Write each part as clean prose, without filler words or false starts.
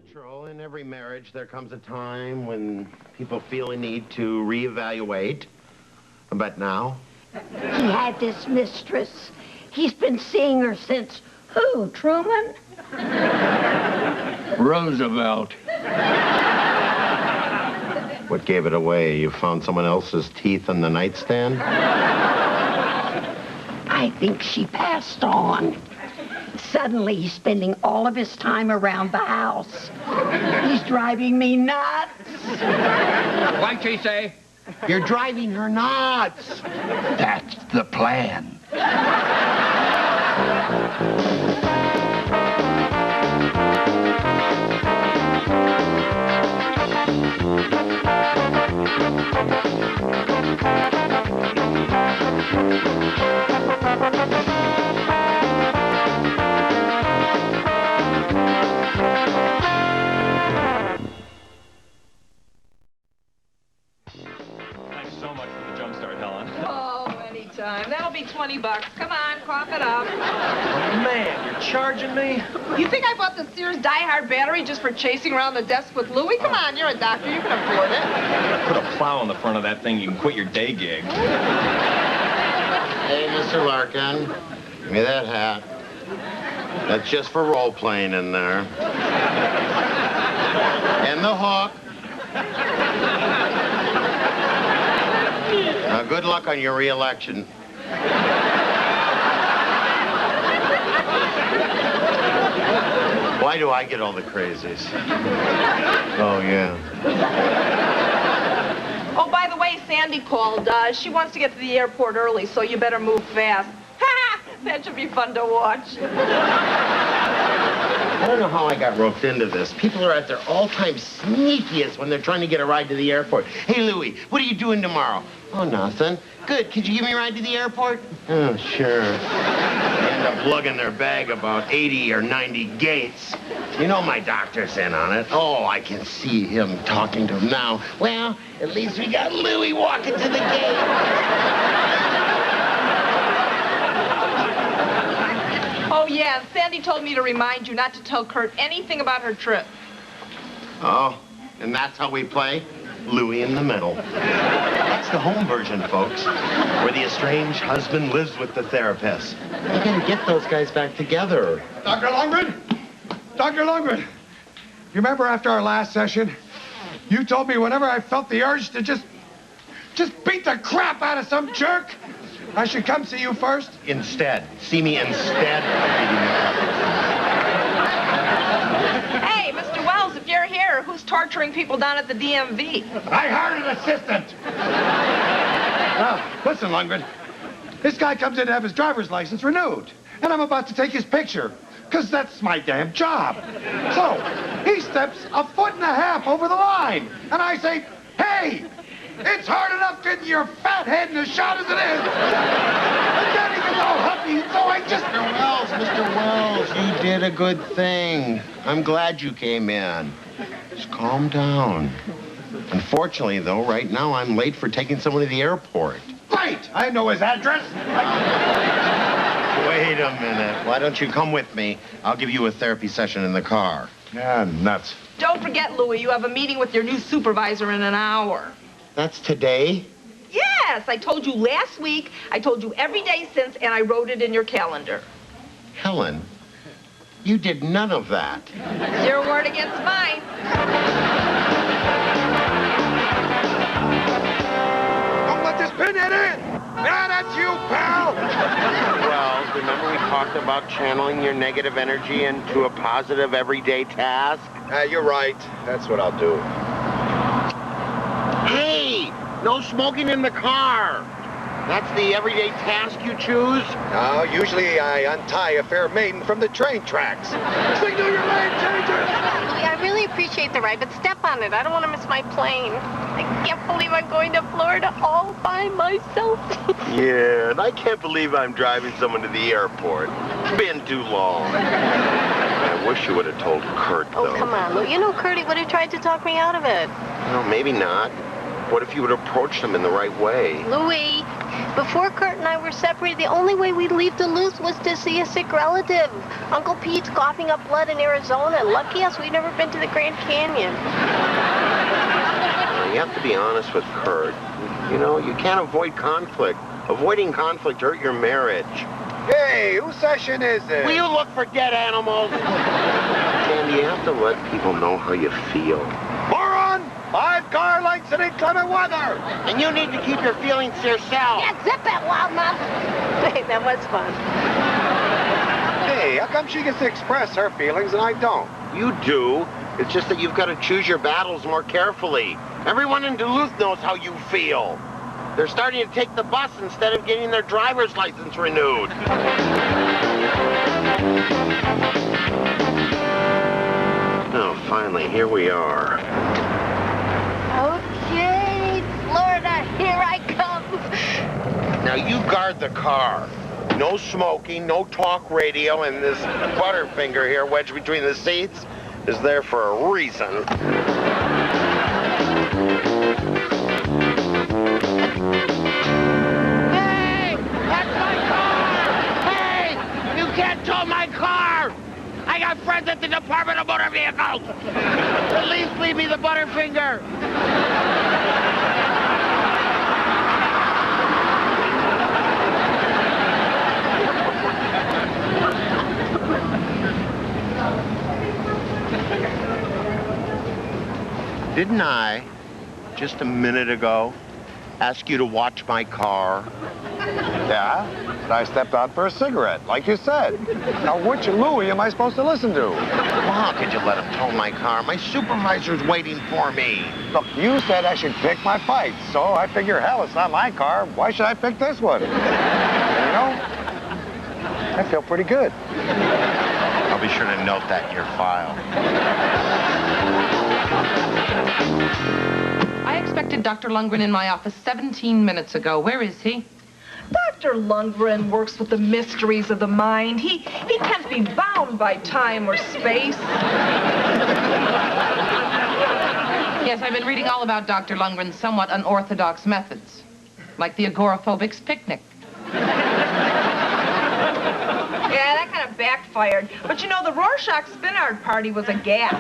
natural. In every marriage, there comes a time when people feel a need to reevaluate. But now? He had this mistress. He's been seeing her since who, Truman? Roosevelt. What gave it away? You found someone else's teeth in the nightstand? I think she passed on. Suddenly, he's spending all of his time around the house. He's driving me nuts. What'd she say? You're driving her nuts. That's the plan. That'll be $20. Come on, cough it up. Man, you're charging me? You think I bought the Sears Die-Hard battery just for chasing around the desk with Louie? Come on, you're a doctor. You can afford it. Put a plow on the front of that thing, you can quit your day gig. Hey, Mr. Larkin, give me that hat. That's just for role-playing in there. And the hook. Now, good luck on your re-election. Why do I get all the crazies? Oh, yeah. Oh, by the way, Sandy called. She wants to get to the airport early, so you better move fast. Ha! That should be fun to watch. I don't know how I got roped into this. People are at their all-time sneakiest when they're trying to get a ride to the airport. Hey, Louie, what are you doing tomorrow? Oh, nothing. Good. Could you give me a ride to the airport? Oh, sure. They end up lugging their bag about 80 or 90 gates. You know my doctor's in on it. Oh, I can see him talking to him now. Well, at least we got Louie walking to the gate. Oh, yeah, Sandy told me to remind you not to tell Kurt anything about her trip. Oh, and that's how we play? Louie in the middle. That's the home version, folks, where the estranged husband lives with the therapist. I gotta get those guys back together. Dr. Longren? Dr. Longren, you remember after our last session, you told me whenever I felt the urge to just beat the crap out of some jerk, I should come see you first? Instead. See me instead of beating the crap out of Hey, Mr. Wells, if you're here, who's torturing people down at the DMV? I hired an assistant. Now, listen, Lundgren. This guy comes in to have his driver's license renewed, and I'm about to take his picture, because that's my damn job. So, he steps a foot and a half over the line, and I say, hey, it's hard enough getting your fat head in a shot as it is. And then he gets all huffy, so I just... Mr. Wells, you did a good thing. I'm glad you came in. Just calm down. Unfortunately, though, right now I'm late for taking someone to the airport. Great! I know his address. Wait a minute. Why don't you come with me? I'll give you a therapy session in the car. Yeah, nuts. Don't forget, Louie, you have a meeting with your new supervisor in an hour. That's today? Yes, I told you last week, I told you every day since, and I wrote it in your calendar. Helen, you did none of that. It's your word against mine. Don't let this pinhead in. Yeah, that's you, pal. Well, remember we talked about channeling your negative energy into a positive everyday task? You're right. That's what I'll do. Hey, no smoking in the car. That's the everyday task you choose? No, usually I untie a fair maiden from the train tracks. Signal your lane changers! Louie, I really appreciate the ride, but step on it. I don't want to miss my plane. I can't believe I'm going to Florida all by myself. Yeah, and I can't believe I'm driving someone to the airport. It's been too long. I wish you would have told Kurt, though. Oh, come on, Louie. You know Curtie would have tried to talk me out of it. Well, maybe not. What if you would approach them in the right way? Louie, Before Kurt and I were separated, the only way we'd leave Duluth was to see a sick relative. Uncle Pete's coughing up blood in Arizona. Lucky us, we've never been to the Grand Canyon. You have to be honest with Kurt. You know, you can't avoid conflict. Avoiding conflict hurt your marriage. Hey, whose session is it? Will you look for dead animals? And you have to let people know how you feel. Moron! 5 car lengths in inclement weather! And you need to keep your feelings to yourself. Yeah, zip it, loudmouth. Hey, that was fun. Hey, how come she gets to express her feelings and I don't? You do. It's just that you've got to choose your battles more carefully. Everyone in Duluth knows how you feel. They're starting to take the bus instead of getting their driver's license renewed. Oh, finally, here we are. Okay, Florida, here I come. Now, you guard the car. No smoking, no talk radio, and this Butterfinger here wedged between the seats is there for a reason. Hey! That's my car! Hey! You can't tow my car! I got friends at the Department of Motor Vehicles! At least leave me the Butterfinger! Didn't I, just a minute ago, ask you to watch my car? Yeah? But I stepped out for a cigarette, like you said. Now, which Louie am I supposed to listen to? Well, how could you let him tow my car? My supervisor's waiting for me. Look, you said I should pick my fights, so I figure, hell, it's not my car. Why should I pick this one? And you know, I feel pretty good. I'll be sure to note that in your file. I expected Dr. Lundgren in my office 17 minutes ago. Where is he? Dr. Lundgren works with the mysteries of the mind. He can't be bound by time or space. Yes, I've been reading all about Dr. Lundgren's somewhat unorthodox methods, like the agoraphobic's picnic. Yeah, that kind of backfired. But you know, the Rorschach Spinard party was a gas.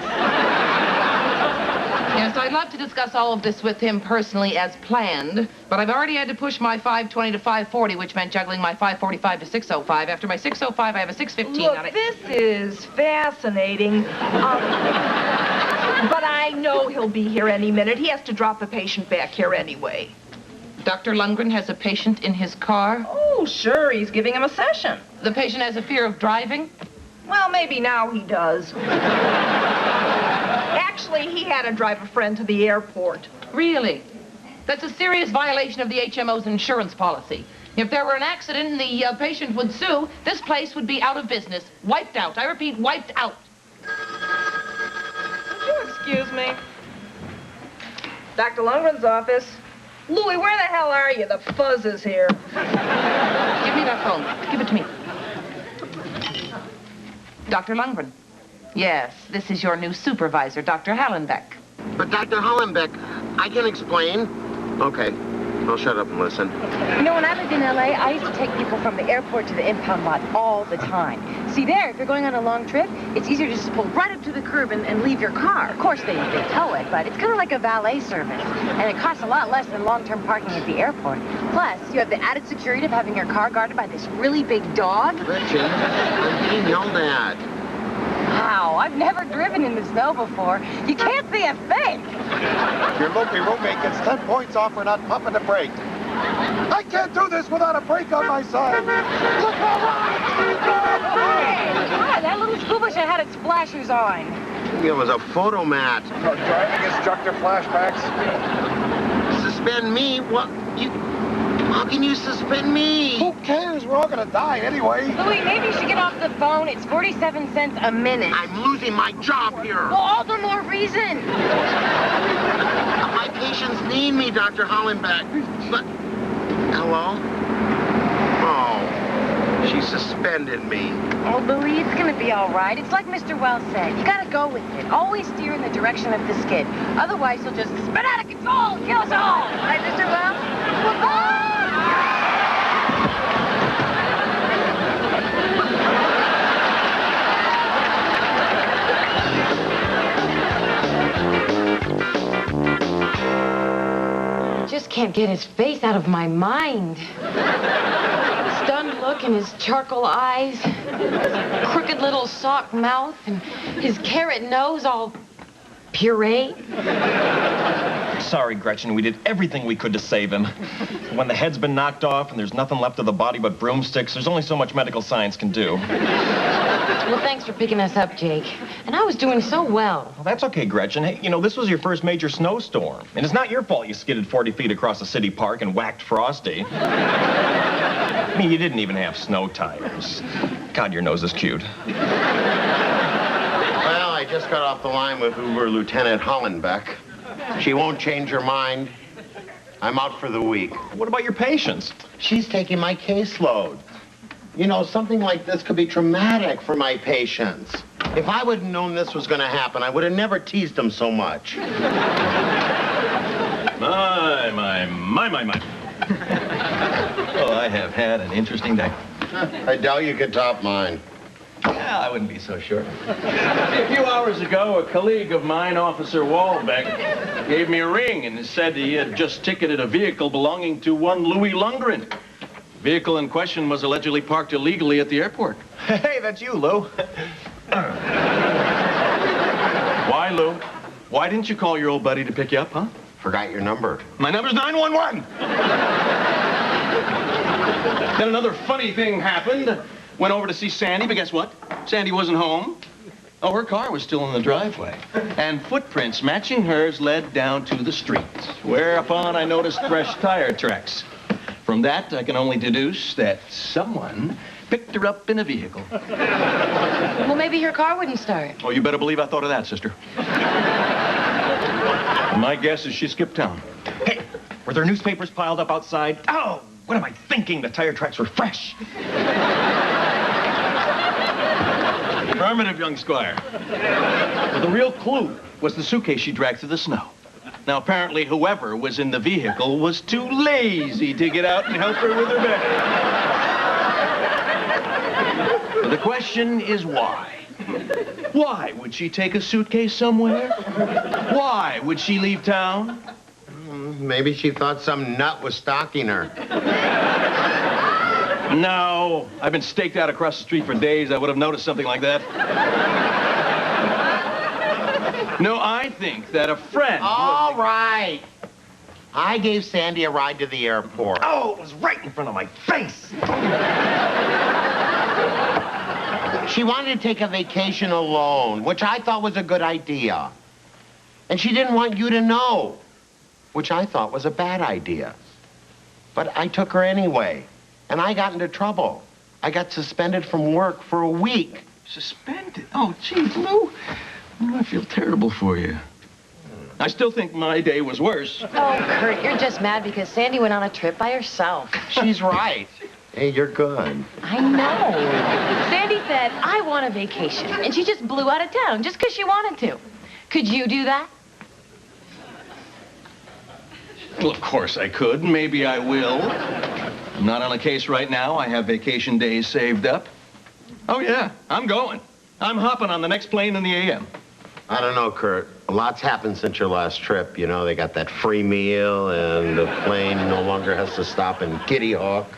Yes, I'd love to discuss all of this with him personally as planned, but I've already had to push my 520 to 540, which meant juggling my 545 to 605. After my 605, I have a 615 on Look, it. this is fascinating. But I know he'll be here any minute. He has to drop the patient back here anyway. Dr. Lundgren has a patient in his car. Oh, sure, he's giving him a session. The patient has a fear of driving. Well, maybe now he does. Actually, he had to drive a friend to the airport. Really? That's a serious violation of the HMO's insurance policy. If there were an accident and the patient would sue, this place would be out of business. Wiped out. I repeat, wiped out. Would you excuse me? Dr. Lundgren's office. Louie, where the hell are you? The fuzz is here. Give me that phone. Give it to me. Dr. Lundgren. Yes, this is your new supervisor, Dr. Hallenbeck. But Dr. Hollenbeck, I can explain. Okay, I'll shut up and listen. You know, when I lived in L.A., I used to take people from the airport to the impound lot all the time. See, there, if you're going on a long trip, it's easier just to pull right up to the curb and leave your car. Of course, they tow it, but it's kind of like a valet service. And it costs a lot less than long-term parking at the airport. Plus, you have the added security of having your car guarded by this really big dog. Gretchen, I'm being yelled at. Wow, I've never driven in the snow before. You can't see a thing. Your loopy roommate gets 10 points off for not pumping the brake. I can't do this without a brake on my side. Look Hi, that little school bus had its flashers on. It was a photo mat. Driving instructor flashbacks. Suspend me? What? How can you suspend me? Who cares? We're all gonna die anyway. Louie, maybe you should get off the phone. It's 47 cents a minute. I'm losing my job here. Well, all the more reason. My patients need me, Dr. Hollenbeck. But, hello? Oh, she suspended me. Oh, Louie, it's gonna be all right. It's like Mr. Wells said. You gotta go with it. Always steer in the direction of the skid. Otherwise, you'll just spin out of control and kill us all. Right, Mr. Wells? Well, can't get his face out of my mind. The stunned look in his charcoal eyes, his crooked little sock mouth, and his carrot nose all puree. Sorry, Gretchen. We did everything we could to save him. When the head's been knocked off and there's nothing left of the body but broomsticks, there's only so much medical science can do. Well, thanks for picking us up, Jake. And I was doing so well. Well, that's okay, Gretchen. Hey, you know, this was your first major snowstorm. And it's not your fault you skidded 40 feet across a city park and whacked Frosty. I mean, you didn't even have snow tires. God, your nose is cute. Well, I just got off the line with Uber Lieutenant Hollenbeck. She won't change her mind. I'm out for the week. What about your patients? She's taking my caseload. You know, something like this could be traumatic for my patients. If I would have known this was going to happen, I would have never teased them so much. My. Well, I have had an interesting day. I doubt you could top mine. Yeah, I wouldn't be so sure. A few hours ago, a colleague of mine, Officer Wallbeck, gave me a ring and said he had just ticketed a vehicle belonging to one Louie Lundgren. The vehicle in question was allegedly parked illegally at the airport. Hey, that's you, Lou. Why, Lou? Why didn't you call your old buddy to pick you up, huh? Forgot your number. My number's 911. Then another funny thing happened. Went over to see Sandy, but guess what? Sandy wasn't home. Oh, her car was still in the driveway. And footprints matching hers led down to the street, whereupon I noticed fresh tire tracks. From that, I can only deduce that someone picked her up in a vehicle. Well, maybe her car wouldn't start. Oh, you better believe I thought of that, sister. My guess is she skipped town. Hey, were there newspapers piled up outside? Oh, what am I thinking? The tire tracks were fresh. Affirmative, young squire. Well, the real clue was the suitcase she dragged through the snow. Now, apparently, whoever was in the vehicle was too lazy to get out and help her with her bag. So the question is why? Why would she take a suitcase somewhere? Why would she leave town? Maybe she thought some nut was stalking her. No, I've been staked out across the street for days. I would have noticed something like that. No, I think that a friend... All right. I gave Sandy a ride to the airport. Oh, it was right in front of my face. She wanted to take a vacation alone, which I thought was a good idea. And she didn't want you to know, which I thought was a bad idea. But I took her anyway. And I got into trouble. I got suspended from work for a week. Suspended? Oh, geez, Lou. Oh, I feel terrible for you. I still think my day was worse. Oh, Kurt, you're just mad because Sandy went on a trip by herself. She's right. Hey, you're good. I know. Sandy said, I want a vacation. And she just blew out of town just because she wanted to. Could you do that? Well, of course I could. Maybe I will. I'm not on a case right now. I have vacation days saved up. Oh, yeah, I'm going. I'm hopping on the next plane in the AM. I don't know, Kurt. A lot's happened since your last trip. You know, they got that free meal, and the plane no longer has to stop in Kitty Hawk.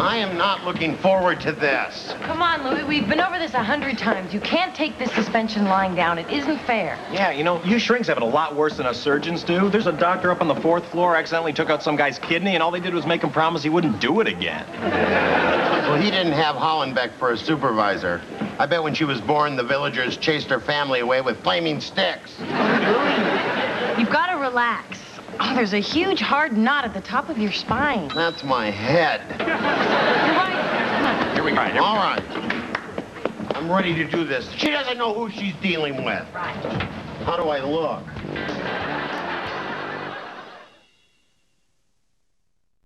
I am not looking forward to this. Come on, Louie. We've been over this 100 times. You can't take this suspension lying down. It isn't fair. Yeah, you know, you shrinks have it a lot worse than us surgeons do. There's a doctor up on the 4th floor accidentally took out some guy's kidney, and all they did was make him promise he wouldn't do it again. Well, he didn't have Hollenbeck for a supervisor. I bet when she was born, the villagers chased her family away with flaming sticks. You've got to relax. Oh, there's a huge hard knot at the top of your spine. That's my head. You're right. Come on. Here we go. All right. I'm ready to do this. She doesn't know who she's dealing with. Right. How do I look?